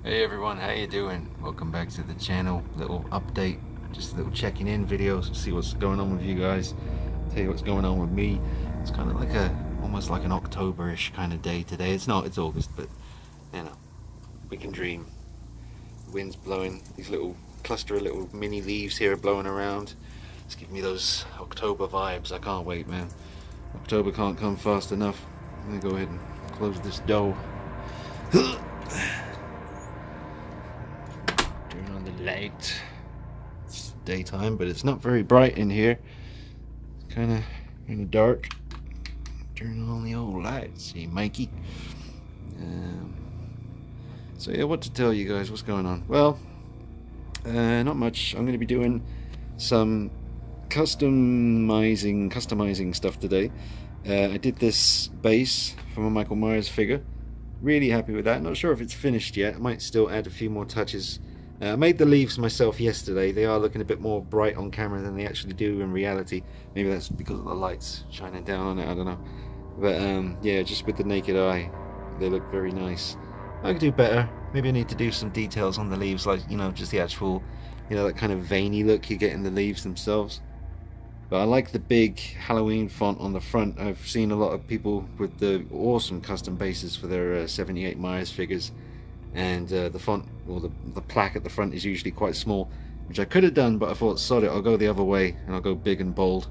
Hey everyone, how you doing? Welcome back to the channel. Little update, just a little checking in video, see what's going on with you guys. Tell you what's going on with me. It's kind of like almost like an October-ish kind of day today. It's not, it's August, but you know, we can dream. The wind's blowing, these little cluster of little mini leaves here are blowing around. It's giving me those October vibes. I can't wait, man. October can't come fast enough. I'm gonna go ahead and close this door. Turn on the light. It's daytime, but it's not very bright in here. It's kind of dark. Turn on the old lights, see, Mikey. So yeah, what to tell you guys? What's going on? Well, not much. I'm going to be doing some customizing stuff today. I did this base from a Michael Myers figure. Really happy with that. Not sure if it's finished yet. I might still add a few more touches. I made the leaves myself yesterday. They are looking a bit more bright on camera than they actually do in reality. Maybe that's because of the lights shining down on it, I don't know. But yeah, just with the naked eye, they look very nice. I could do better. Maybe I need to do some details on the leaves, like, you know, just the actual, you know, that kind of veiny look you get in the leaves themselves. But I like the big Halloween font on the front. I've seen a lot of people with the awesome custom bases for their 78 Myers figures, and the font, or the plaque at the front is usually quite small, which I could have done, but I thought, sod it, I'll go the other way and I'll go big and bold.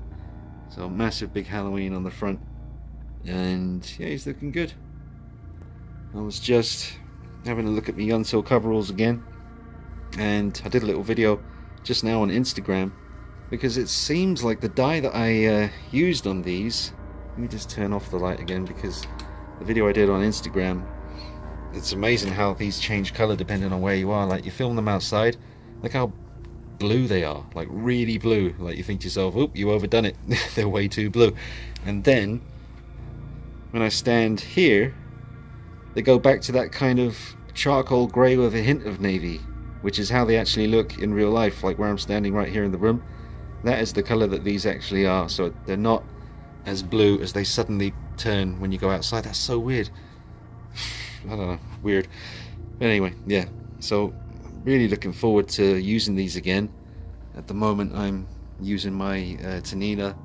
So massive big Halloween on the front, and yeah, he's looking good. I was just having a look at my Unsealed coveralls again, and I did a little video just now on Instagram, because it seems like the dye that I used on these, let me just turn off the light again, because the video I did on Instagram, it's amazing how these change color depending on where you are. Like, you film them outside, look how blue they are, like really blue. Like, you think to yourself, oop, you overdone it. They're way too blue. And then when I stand here, they go back to that kind of charcoal grey with a hint of navy, which is how they actually look in real life. Like where I'm standing right here in the room, that is the color that these actually are. So they're not as blue as they suddenly turn when you go outside. That's so weird. I don't know, weird. But anyway, yeah, so really looking forward to using these again. At the moment I'm using my Tanila's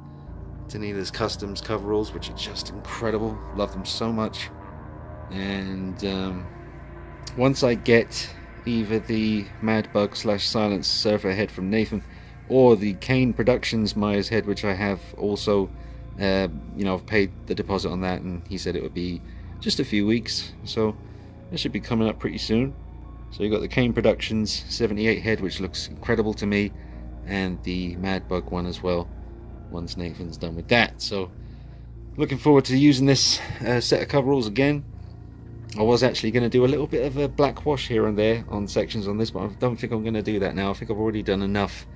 Customs coveralls, which are just incredible. Love them so much. And once I get either the Mad Bug / Silence Surfer head from Nathan, or the Kane Productions Myers head, which I have also, you know, I've paid the deposit on that, and he said it would be just a few weeks, so it should be coming up pretty soon. So you got the Kane Productions 78 head, which looks incredible to me, and the Mad Bug one as well, once Nathan's done with that. So looking forward to using this set of coveralls again. I was actually going to do a little bit of a black wash here and there on sections on this, but I don't think I'm going to do that now. I think I've already done enough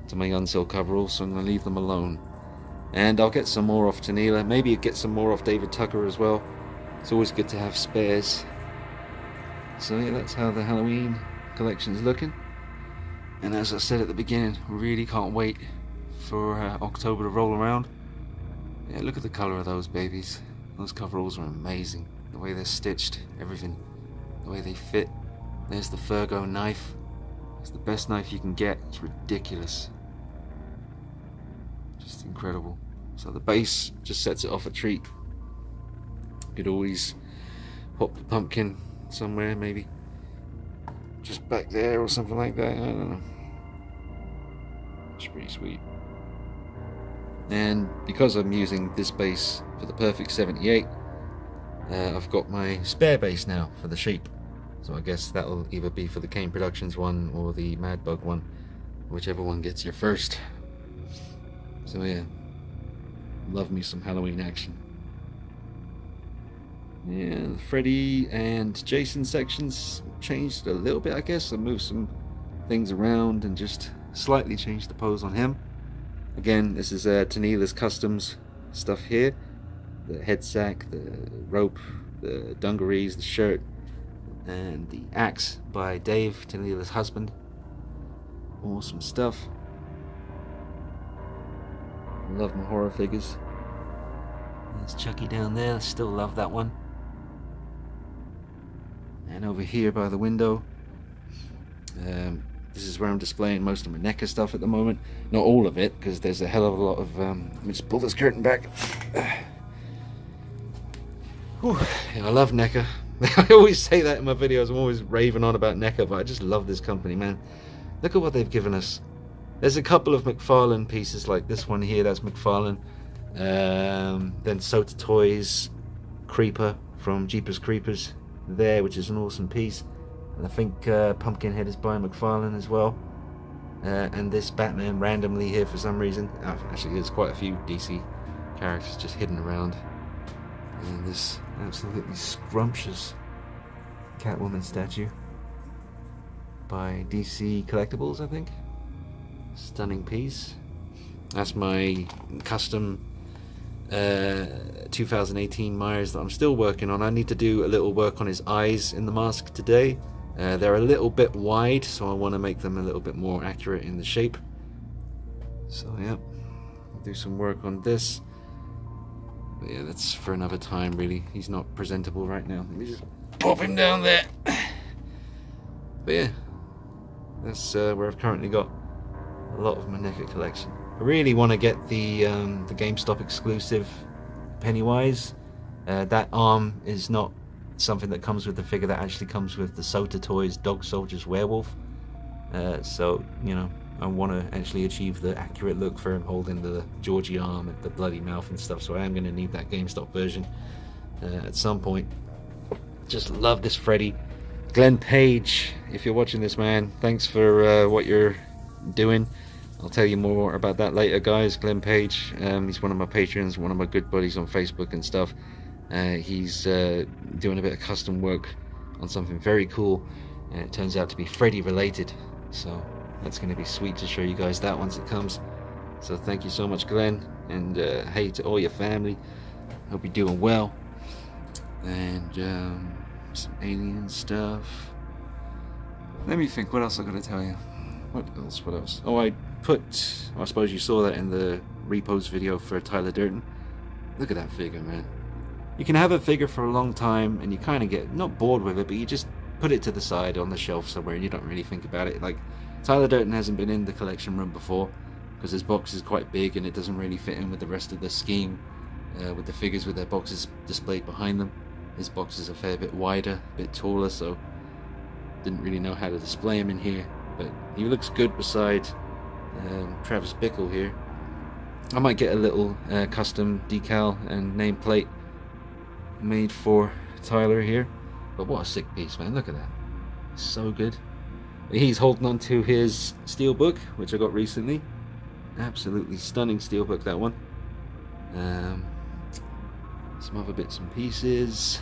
to my Unsealed coveralls, so I'm going to leave them alone. And I'll get some more off Tanila, maybe get some more off David Tucker as well. It's always good to have spares. So yeah, that's how the Halloween collection's looking. And as I said at the beginning, really can't wait for October to roll around. Yeah, look at the colour of those babies. Those coveralls are amazing. The way they're stitched, everything. The way they fit. There's the Fergo knife. It's the best knife you can get. It's ridiculous. Just incredible. So the base just sets it off a treat. Could always pop the pumpkin somewhere, maybe just back there or something like that. I don't know. It's pretty sweet. And because I'm using this base for the perfect 78, I've got my spare base now for the sheep. So I guess that'll either be for the Kane Productions one or the Mad Bug one, whichever one gets here first. So yeah, love me some Halloween action. Yeah, the Freddy and Jason sections changed a little bit, I guess. I moved some things around and just slightly changed the pose on him. Again, this is Tanila's Customs stuff here. The head sack, the rope, the dungarees, the shirt, and the axe by Dave, Tanila's husband. Awesome stuff. Love my horror figures. There's Chucky down there. I still love that one. And over here by the window, This is where I'm displaying most of my Maneka stuff at the moment. Not all of it, because there's a hell of a lot of... let me just pull this curtain back. Whew. Yeah, I love NECA. I always say that in my videos. I'm always raving on about NECA, but I just love this company, man. Look at what they've given us. There's a couple of McFarlane pieces, like this one here, that's McFarlane. Then Sota Toys Creeper from Jeepers Creepers there, which is an awesome piece. And I think Pumpkinhead is by McFarlane as well. And this Batman randomly here for some reason. Actually, there's quite a few DC characters just hidden around. And this absolutely scrumptious Catwoman statue by DC Collectibles, I think. Stunning piece. That's my custom 2018 Myers that I'm still working on. I need to do a little work on his eyes in the mask today. They're a little bit wide, so I want to make them a little bit more accurate in the shape. So yeah, I'll do some work on this. But yeah, that's for another time, really. He's not presentable right now. Let me just pop him down there. But yeah, that's where I've currently got a lot of my NECA collection. I really want to get the GameStop exclusive Pennywise. That arm is not something that comes with the figure, that actually comes with the Sota Toys Dog Soldiers Werewolf. So, you know, I want to actually achieve the accurate look for him holding the Georgie arm and the bloody mouth and stuff, so I am going to need that GameStop version at some point. Just love this Freddy. Glenn Page, if you're watching this, man, thanks for what you're doing. I'll tell you more about that later, guys. Glenn Page, he's one of my patrons, one of my good buddies on Facebook and stuff. He's doing a bit of custom work on something very cool, and it turns out to be Freddy related, so that's going to be sweet to show you guys that once it comes. So thank you so much, Glenn, and hey to all your family. Hope you're doing well. And some alien stuff. Let me think, what else I gotta tell you? What else? Oh, I suppose you saw that in the repost video for Tyler Durden. Look at that figure, man. You can have a figure for a long time and you kind of get not bored with it, but you just put it to the side on the shelf somewhere and you don't really think about it. Like, Tyler Durden hasn't been in the collection room before because his box is quite big and it doesn't really fit in with the rest of the scheme, with the figures with their boxes displayed behind them. His box is a fair bit wider, a bit taller, so didn't really know how to display him in here, but he looks good beside Travis Bickle here. I might get a little custom decal and nameplate made for Tyler here, but what a sick piece, man. Look at that, so good. He's holding on to his steelbook, which I got recently. Absolutely stunning steelbook, that one. Some other bits and pieces.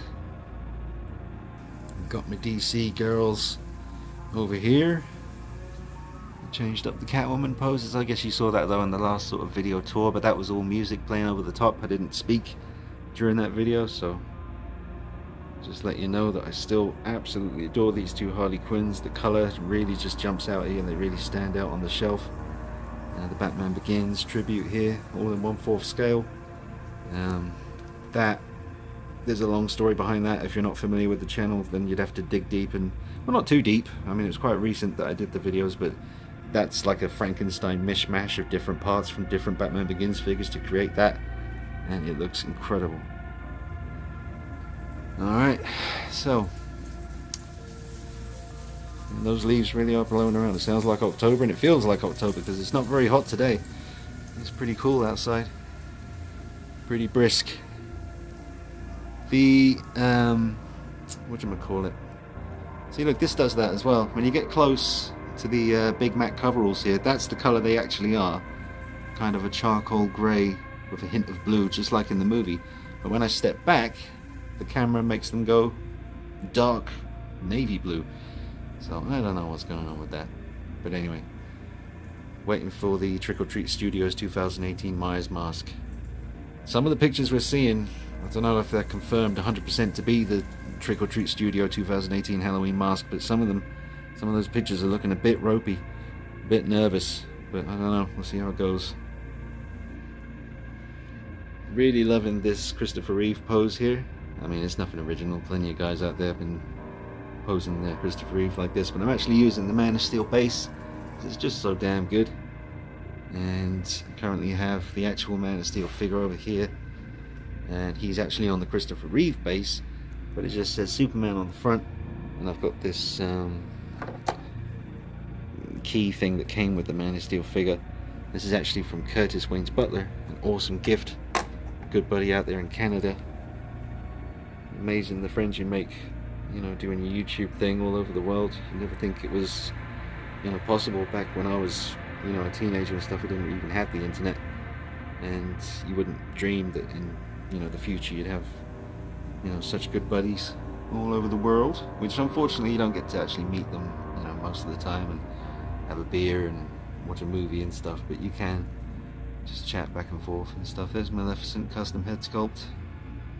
Got my DC girls over here. Changed up the Catwoman poses. I guess you saw that though in the last sort of video tour, but that was all music playing over the top. I didn't speak during that video, so just let you know that I still absolutely adore these two Harley Quinns. The colour really just jumps out here and they really stand out on the shelf. The Batman Begins tribute here, all in 1/4 scale. There's a long story behind that. If you're not familiar with the channel, then you'd have to dig deep, and well, not too deep. I mean, it was quite recent that I did the videos, but that's like a Frankenstein mishmash of different parts from different Batman Begins figures to create that, and it looks incredible. Alright, so those leaves really are blowing around. It sounds like October, and it feels like October because it's not very hot today. It's pretty cool outside, pretty brisk. The whatchamacallit, see, look, this does that as well. When you get close to the Big Mac coveralls here, that's the colour they actually are, kind of a charcoal grey with a hint of blue, just like in the movie. But when I step back, the camera makes them go dark navy blue. So I don't know what's going on with that, but anyway, waiting for the Trick or Treat Studios 2018 Myers mask. Some of the pictures we're seeing, I don't know if they're confirmed 100% to be the Trick or Treat Studio 2018 Halloween mask, but some of those pictures are looking a bit ropey, a bit nervous, but I don't know, we'll see how it goes. Really loving this Christopher Reeve pose here. I mean, it's nothing original, plenty of guys out there have been posing Christopher Reeve like this, but I'm actually using the Man of Steel base because it's just so damn good. And I currently have the actual Man of Steel figure over here, and he's actually on the Christopher Reeve base, but it just says Superman on the front, and I've got this key thing that came with the Man of Steel figure. This is actually from Curtis Wayne's Butler, an awesome gift, a good buddy out there in Canada. Amazing the friends you make, you know, doing your YouTube thing all over the world. You never think it was, you know, possible back when I was, you know, a teenager and stuff. We didn't even have the internet, and you wouldn't dream that in, you know, the future you'd have, you know, such good buddies all over the world, which unfortunately you don't get to actually meet them, you know, most of the time and have a beer and watch a movie and stuff, but you can just chat back and forth and stuff. There's Maleficent custom head sculpt,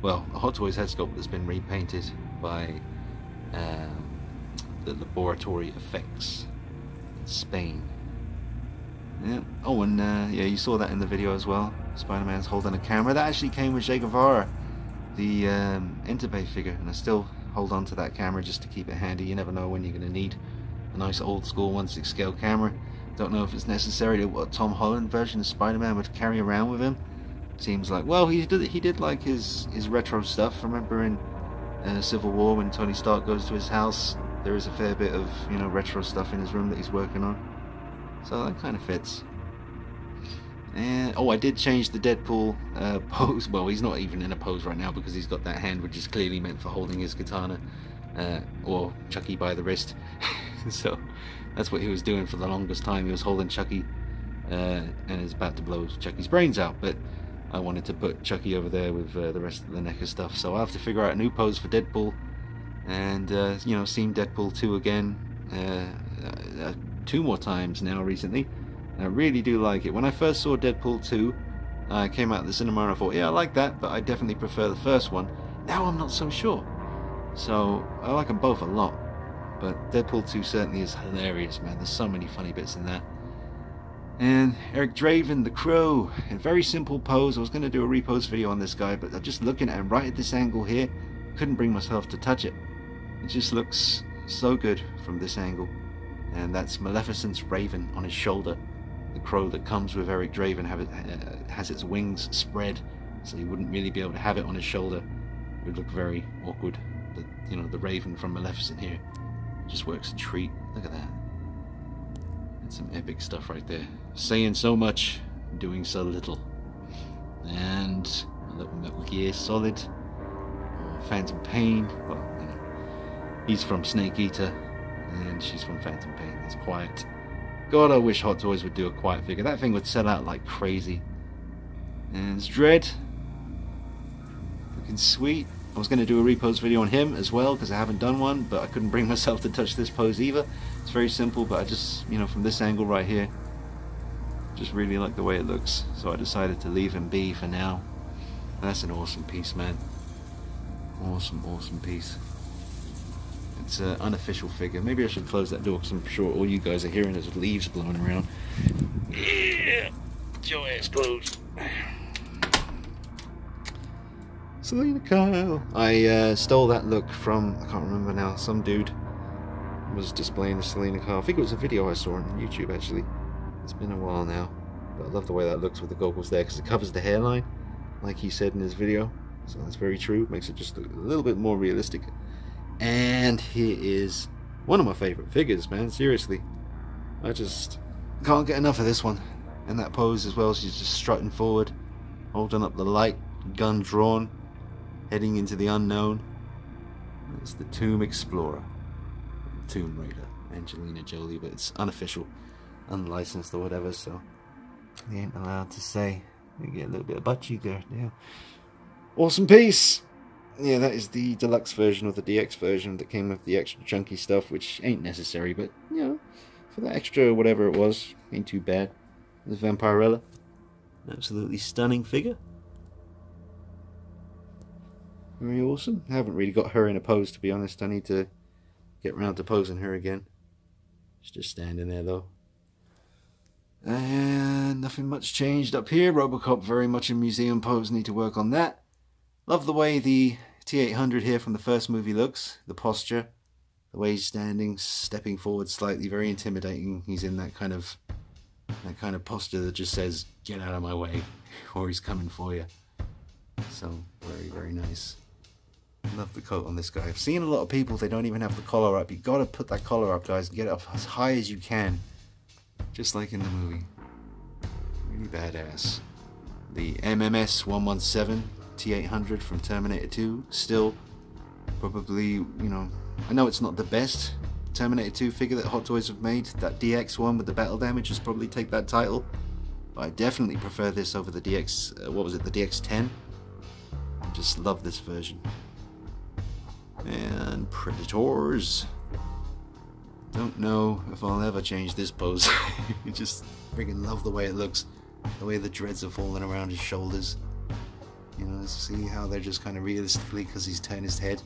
well, a Hot Toys head sculpt that's been repainted by the Laboratory Effects in Spain. Yeah. Oh, and yeah, you saw that in the video as well. Spider-Man's holding a camera. That actually came with Che Guevara, the Interbay figure, and I still hold on to that camera just to keep it handy. You never know when you're going to need a nice old school 1/6 scale camera. Don't know if it's necessary to what Tom Holland version of Spider-Man would carry around with him. Seems like, well, he did like his retro stuff. Remember in Civil War when Tony Stark goes to his house, there is a fair bit of, you know, retro stuff in his room that he's working on. So that kind of fits. And oh, I did change the Deadpool pose. Well, he's not even in a pose right now because he's got that hand which is clearly meant for holding his katana, or Chucky by the wrist. So that's what he was doing for the longest time. He was holding Chucky and is about to blow Chucky's brains out. But I wanted to put Chucky over there with the rest of the NECA stuff. So I'll have to figure out a new pose for Deadpool. And you know, seen Deadpool 2 again 2 more times now recently. And I really do like it. When I first saw Deadpool 2, I came out of the cinema and I thought, yeah, I like that, but I definitely prefer the first one. Now I'm not so sure. So I like them both a lot. But Deadpool 2 certainly is hilarious, man. There's so many funny bits in that. And Eric Draven, the Crow, a very simple pose. I was going to do a repose video on this guy, but I'm just looking at him right at this angle here. Couldn't bring myself to touch it. It just looks so good from this angle. And that's Maleficent's Raven on his shoulder. The crow that comes with Eric Draven has its wings spread, so you wouldn't really be able to have it on his shoulder. It would look very awkward. But, you know, the Raven from Maleficent here just works a treat. Look at that. That's some epic stuff right there. Saying so much, doing so little. And a little Metal Gear Solid, Phantom Pain. Well, you know, he's from Snake Eater, and she's from Phantom Pain. It's Quiet. God, I wish Hot Toys would do a Quiet figure. That thing would sell out like crazy. And it's Dredd, looking sweet. I was going to do a repose video on him as well because I haven't done one, but I couldn't bring myself to touch this pose either. It's very simple, but I just, you know, from this angle right here, just really like the way it looks. So I decided to leave him be for now. And that's an awesome piece, man. Awesome, awesome piece. It's an unofficial figure. Maybe I should close that door because I'm sure all you guys are hearing is leaves blowing around. Yeah! Get your ass closed. Selena Kyle. I stole that look from, I can't remember now, some dude was displaying the Selena Kyle. I think it was a video I saw on YouTube actually. It's been a while now. But I love the way that looks with the goggles there because it covers the hairline, like he said in his video. So that's very true. It makes it just look a little bit more realistic. And here is one of my favorite figures, man. Seriously. I just can't get enough of this one. And that pose as well. She's just strutting forward, holding up the light, gun drawn, heading into the unknown. It's the Tomb Explorer, Tomb Raider, Angelina Jolie, but it's unofficial, unlicensed or whatever, so they ain't allowed to say. You get a little bit of butt cheek there. Yeah. Awesome piece. Yeah, that is the deluxe version or the DX version that came with the extra chunky stuff, which ain't necessary, but, you know, for that extra whatever it was, ain't too bad. There's Vampirella. Absolutely stunning figure. Very awesome. I haven't really got her in a pose, to be honest. I need to get around to posing her again. She's just standing there, though. And nothing much changed up here. Robocop very much in museum pose. Need to work on that. Love the way the T-800 here from the first movie looks. The posture. The way he's standing, stepping forward slightly, very intimidating. He's in that kind of posture that just says, "Get out of my way," or he's coming for you. So very, very nice. Love the coat on this guy. I've seen a lot of people, they don't even have the collar up. You gotta put that collar up, guys, and get it up as high as you can, just like in the movie. Really badass. The MMS 117 T800 from Terminator 2, still probably, you know, I know it's not the best Terminator 2 figure that Hot Toys have made. That DX one with the battle damage has probably take that title, but I definitely prefer this over the DX, what was it, the DX10. I just love this version. And Predators. Don't know if I'll ever change this pose. I just freaking love the way it looks. The way the dreads are falling around his shoulders. You know, see how they're just kind of realistically, because he's turned his head,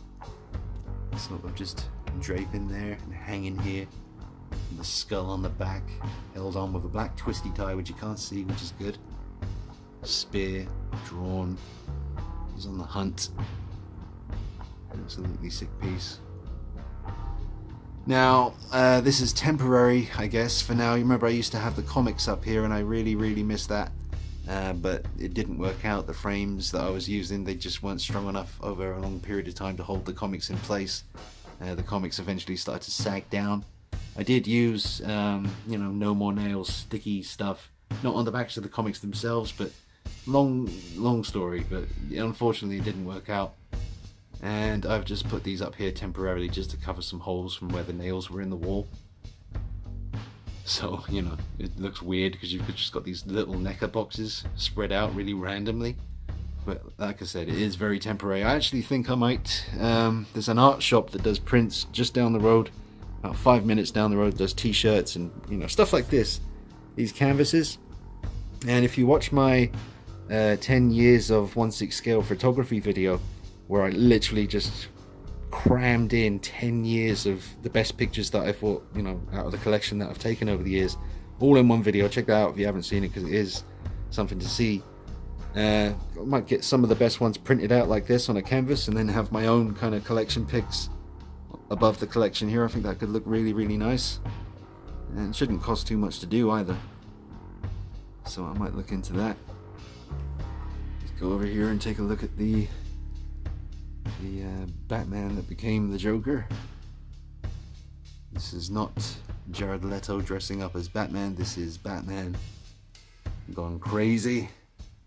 sort of just draping there and hanging here. And the skull on the back, held on with a black twisty tie, which you can't see, which is good. Spear drawn. He's on the hunt. Absolutely sick piece. Now, this is temporary, I guess, for now. You remember I used to have the comics up here, and I really, really miss that. But it didn't work out. The frames that I was using, they just weren't strong enough over a long period of time to hold the comics in place. The comics eventually started to sag down. I did use, you know, no more nails, sticky stuff. Not on the backs of the comics themselves, but long story. But unfortunately, it didn't work out. And I've just put these up here temporarily just to cover some holes from where the nails were in the wall. So, you know, it looks weird because you've just got these little Maneka boxes spread out really randomly. But like I said, it is very temporary. I actually think I might, there's an art shop that does prints just down the road, about 5 minutes down the road, does t-shirts and, you know, stuff like this. These canvases. And if you watch my 10 years of 1/6 scale photography video, where I literally just crammed in 10 years of the best pictures that I thought, you know, out of the collection that I've taken over the years, all in one video. Check that out if you haven't seen it, because it is something to see. I might get some of the best ones printed out like this on a canvas, and then have my own kind of collection pics above the collection here. I think that could look really, really nice, and it shouldn't cost too much to do either. So I might look into that. Let's go over here and take a look at the Batman that became the Joker. This is not Jared Leto dressing up as Batman. This is Batman gone crazy,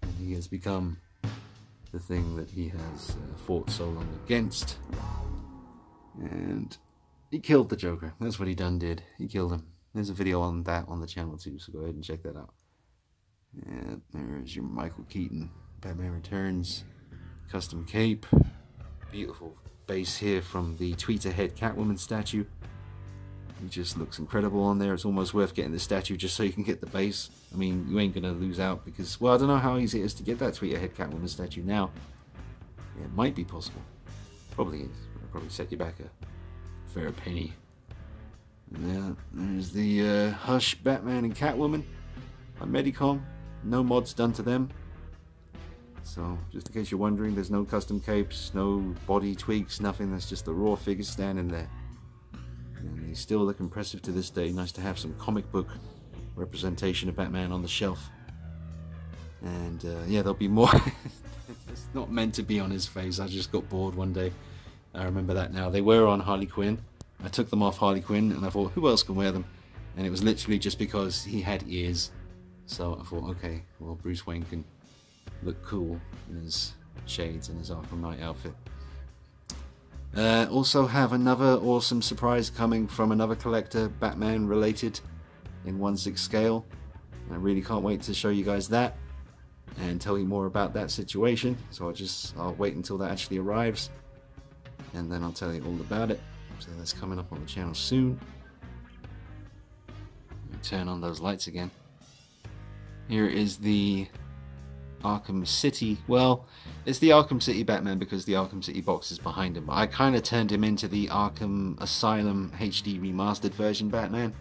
and he has become the thing that he has fought so long against. And he killed the Joker. That's what he done did. He killed him. There's a video on that on the channel too, so go ahead and check that out. And there's your Michael Keaton Batman Returns custom cape. Beautiful base here from the Tweeterhead Catwoman statue. He just looks incredible on there. It's almost worth getting the statue just so you can get the base. I mean, you ain't gonna lose out because, well, I don't know how easy it is to get that Tweeterhead Catwoman statue now. Yeah, it might be possible. Probably is. It'll probably set you back a fair penny. And there's the Hush Batman and Catwoman on Medicom. No mods done to them. So, just in case you're wondering, there's no custom capes, no body tweaks, nothing. That's just the raw figures standing there. And they still look impressive to this day. Nice to have some comic book representation of Batman on the shelf. And yeah, there'll be more. It's not meant to be on his face. I just got bored one day. I remember that now. They were on Harley Quinn. I took them off Harley Quinn and I thought, who else can wear them? And it was literally just because he had ears. So I thought, okay, well, Bruce Wayne can look cool in his shades and his Arkham Knight outfit. Also have another awesome surprise coming from another collector, Batman related, in 1/6 scale. I really can't wait to show you guys that and tell you more about that situation. So I'll wait until that actually arrives, and then I'll tell you all about it. So that's coming up on the channel soon. Let me turn on those lights again. Here is the Arkham City. Well, it's the Arkham City Batman because the Arkham City box is behind him. I kind of turned him into the Arkham Asylum HD remastered version Batman,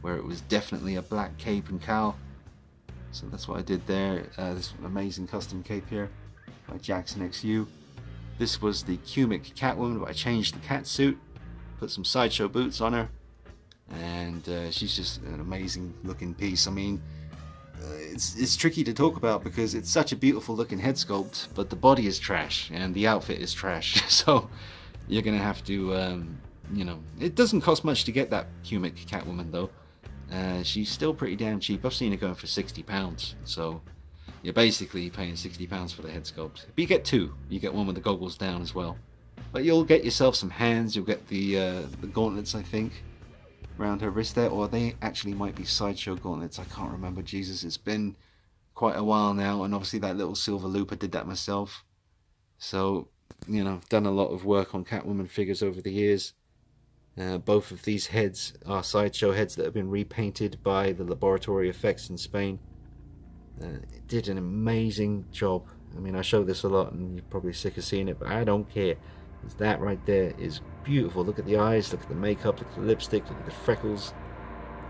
where it was definitely a black cape and cowl. So that's what I did there. This amazing custom cape here by Jackson XU. This was the Cumic Catwoman, but I changed the cat suit. Put some Sideshow boots on her, and she's just an amazing looking piece. I mean, it's tricky to talk about because it's such a beautiful looking head sculpt, but the body is trash and the outfit is trash. So you're gonna have to, you know, it doesn't cost much to get that Humic Catwoman though. She's still pretty damn cheap. I've seen it going for £60, so you're basically paying £60 for the head sculpt. But you get two. You get one with the goggles down as well. But you'll get yourself some hands. You'll get the gauntlets, I think, around her wrist there, or they actually might be Sideshow gauntlets. I can't remember. Jesus, it's been quite a while now, and obviously that little silver loop, I did that myself. So, you know, I've done a lot of work on Catwoman figures over the years. Both of these heads are Sideshow heads that have been repainted by the Laboratory Effects in Spain. It did an amazing job. I mean, I show this a lot and you're probably sick of seeing it, but I don't care. That right there is beautiful. Look at the eyes, look at the makeup, look at the lipstick, look at the freckles.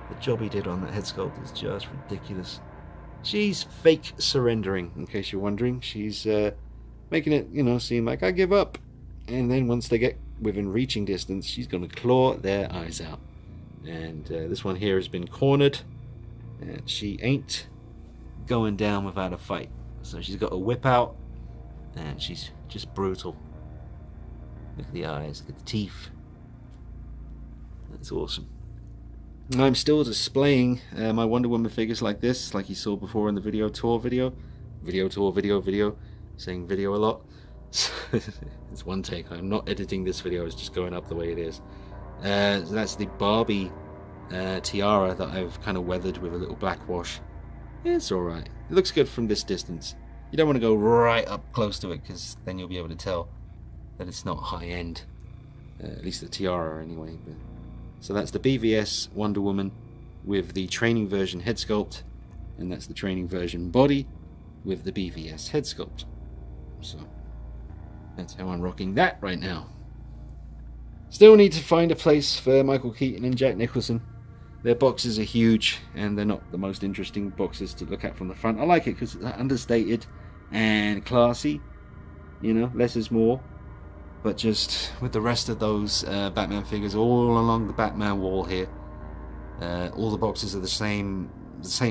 The job he did on that head sculpt is just ridiculous. She's fake surrendering, in case you're wondering. She's making it, you know, seem like I give up. And then once they get within reaching distance, she's going to claw their eyes out. And this one here has been cornered, and she ain't going down without a fight. So she's got a whip out, and she's just brutal. Look at the eyes, look at the teeth. That's awesome. And I'm still displaying my Wonder Woman figures like this, like you saw before in the video tour video, saying video a lot. It's one take. I'm not editing this video, it's just going up the way it is. So that's the Barbie tiara that I've kind of weathered with a little black wash. Yeah, it's alright. It looks good from this distance. You don't want to go right up close to it, because then you'll be able to tell that it's not high end. At least the tiara anyway. But, so that's the BVS Wonder Woman with the training version head sculpt, and that's the training version body with the BVS head sculpt. So that's how I'm rocking that right now. Still need to find a place for Michael Keaton and Jack Nicholson. Their boxes are huge, and they're not the most interesting boxes to look at from the front. I like it because it's understated and classy. You know, less is more. But just with the rest of those Batman figures all along the Batman wall here, all the boxes are the same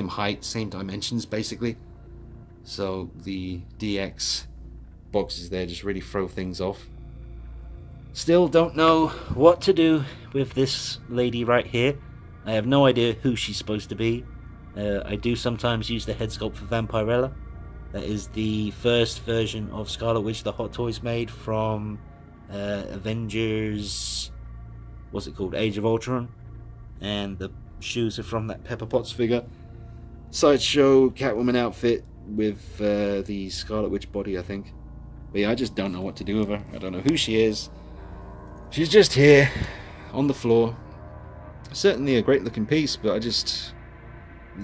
height, same dimensions basically. So the DX boxes there just really throw things off. Still don't know what to do with this lady right here. I have no idea who she's supposed to be. I do sometimes use the head sculpt for Vampirella. That is the first version of Scarlet Witch the Hot Toys made from Avengers, what's it called, Age of Ultron, and the shoes are from that Pepper Potts figure. Sideshow Catwoman outfit with the Scarlet Witch body, I think. But yeah, I just don't know what to do with her. I don't know who she is. She's just here on the floor. Certainly a great looking piece, but I just,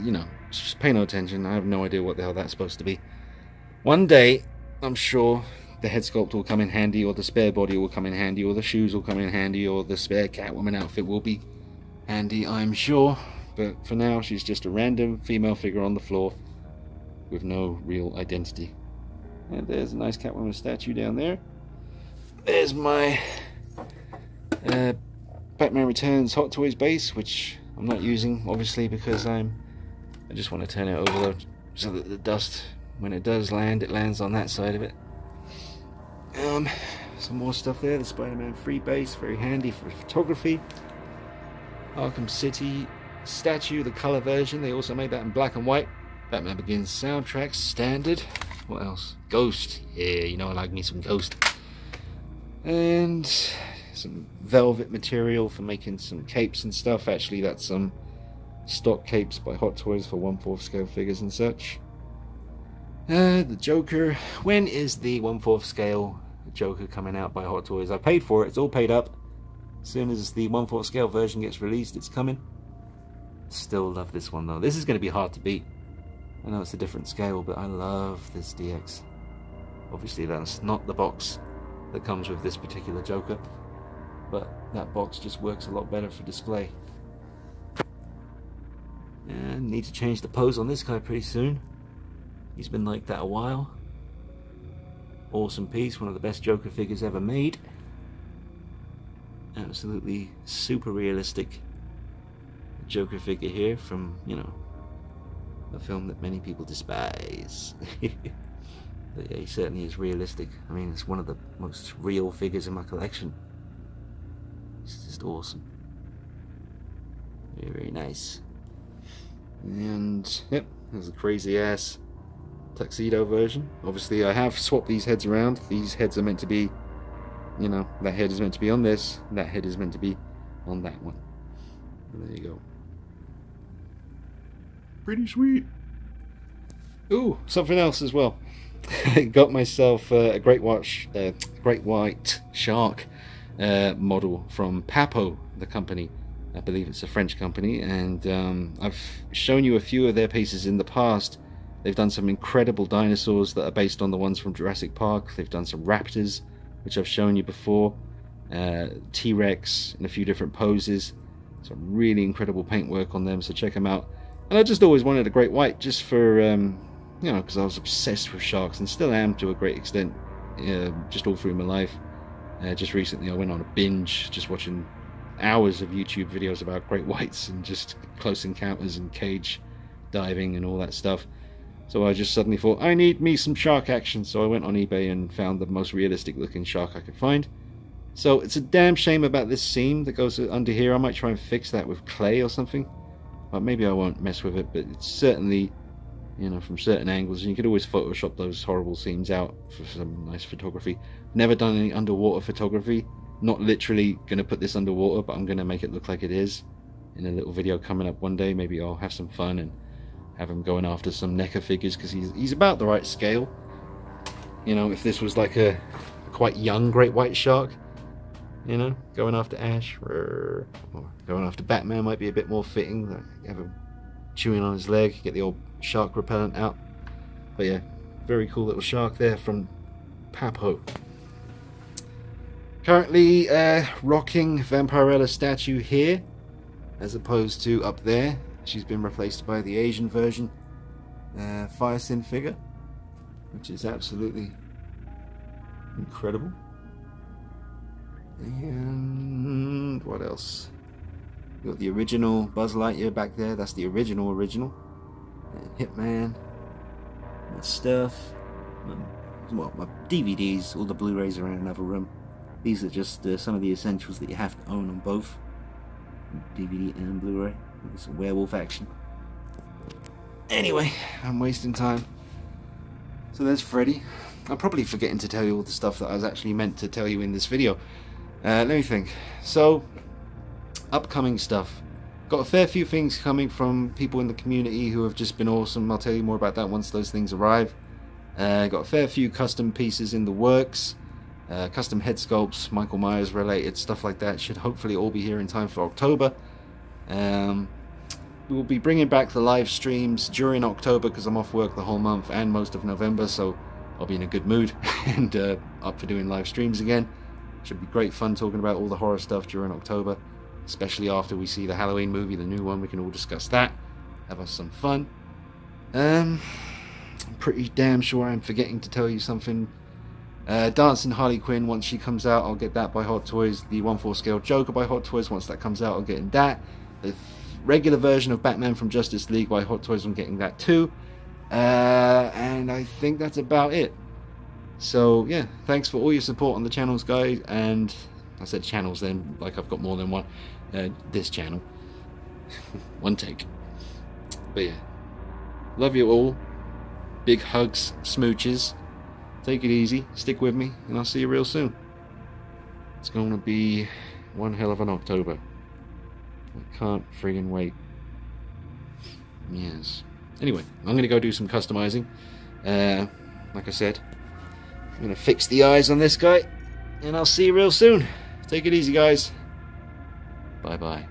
you know, just pay no attention. I have no idea what the hell that's supposed to be. One day, I'm sure the head sculpt will come in handy, or the spare body will come in handy, or the shoes will come in handy, or the spare Catwoman outfit will be handy, I'm sure. But for now, she's just a random female figure on the floor with no real identity. And there's a nice Catwoman statue down there. There's my Batman Returns Hot Toys base, which I'm not using, obviously, because I just want to turn it over so that the dust, when it does land, it lands on that side of it. Some more stuff there. The Spider-Man free base, very handy for photography. Arkham City statue, the color version. They also made that in black and white. Batman Begins soundtrack, standard. What else? Ghost. Yeah, you know I like me some Ghost. And some velvet material for making some capes and stuff. Actually, that's some stock capes by Hot Toys for 1/4 scale figures and such. The Joker. When is the 1/4 scale Joker coming out by Hot Toys? I paid for it. It's all paid up. As soon as the 1/4 scale version gets released, it's coming. Still love this one though. This is going to be hard to beat. I know it's a different scale, but I love this DX. Obviously, that's not the box that comes with this particular Joker, but that box just works a lot better for display. And need to change the pose on this guy pretty soon. He's been like that a while. Awesome piece, one of the best Joker figures ever made. absolutely super realistic Joker figure here from, you know, a film that many people despise. But yeah, he certainly is realistic. I mean, it's one of the most real figures in my collection. It's just awesome. Very, very nice. And yep, there's a crazy ass tuxedo version. Obviously I have swapped these heads around. These heads are meant to be, you know, that head is meant to be on this, and that head is meant to be on that one. And there you go. Pretty sweet. Ooh, something else as well. I got myself a great white shark model from Papo, the company. I believe it's a French company, and I've shown you a few of their pieces in the past. They've done some incredible dinosaurs that are based on the ones from Jurassic Park. They've done some raptors, which I've shown you before, T-Rex in a few different poses. Some really incredible paintwork on them, so check them out. And I just always wanted a great white, just for you know, because I was obsessed with sharks and still am to a great extent, just all through my life. Just recently I went on a binge, just watching hours of YouTube videos about great whites and just close encounters and cage diving and all that stuff. So I just suddenly thought, I need me some shark action, so I went on eBay and found the most realistic looking shark I could find. So it's a damn shame about this seam that goes under here. I might try and fix that with clay or something, but maybe I won't mess with it. But it's certainly, you know, from certain angles, and you could always Photoshop those horrible seams out for some nice photography. Never done any underwater photography. Not literally going to put this underwater, but I'm going to make it look like it is in a little video coming up one day. Maybe I'll have some fun and have him going after some NECA figures, because he's about the right scale. You know, if this was like a quite young great white shark, you know, going after Ash or going after Batman might be a bit more fitting. Like, have him chewing on his leg, get the old shark repellent out. But yeah, very cool little shark there from Papo. Currently rocking Vampirella's statue here, as opposed to up there. She's been replaced by the Asian version Fire Sin figure, which is absolutely incredible. And what else? We've got the original Buzz Lightyear back there. That's the original. And Hitman. My stuff. Well, my DVDs, all the Blu-rays are in another room. These are just some of the essentials that you have to own on both DVD and Blu-ray. Some werewolf action. Anyway, I'm wasting time. So there's Freddy. I'm probably forgetting to tell you all the stuff that I was actually meant to tell you in this video. Let me think. So, upcoming stuff. Got a fair few things coming from people in the community who have just been awesome. I'll tell you more about that once those things arrive. Got a fair few custom pieces in the works. Custom head sculpts, Michael Myers related, stuff like that. Should hopefully all be here in time for October. We will be bringing back the live streams during October, because I'm off work the whole month and most of November, so I'll be in a good mood and up for doing live streams again. Should be great fun talking about all the horror stuff during October, especially after we see the Halloween movie, the new one. We can all discuss that, have us some fun. I'm pretty damn sure I'm forgetting to tell you something. Dancing Harley Quinn, once she comes out, I'll get that by Hot Toys. The 1/4 scale Joker by Hot Toys, once that comes out, I'll get in that. The regular version of Batman from Justice League by Hot Toys, I'm getting that too. And I think that's about it. So yeah, thanks for all your support on the channels, guys. And I said channels then, like I've got more than one. This channel. One take. But yeah, love you all. Big hugs, smooches. Take it easy, stick with me, and I'll see you real soon. It's going to be one hell of an October. I can't friggin' wait. Yes. Anyway, I'm going to go do some customizing. Like I said, I'm going to fix the eyes on this guy, and I'll see you real soon. Take it easy, guys. Bye-bye.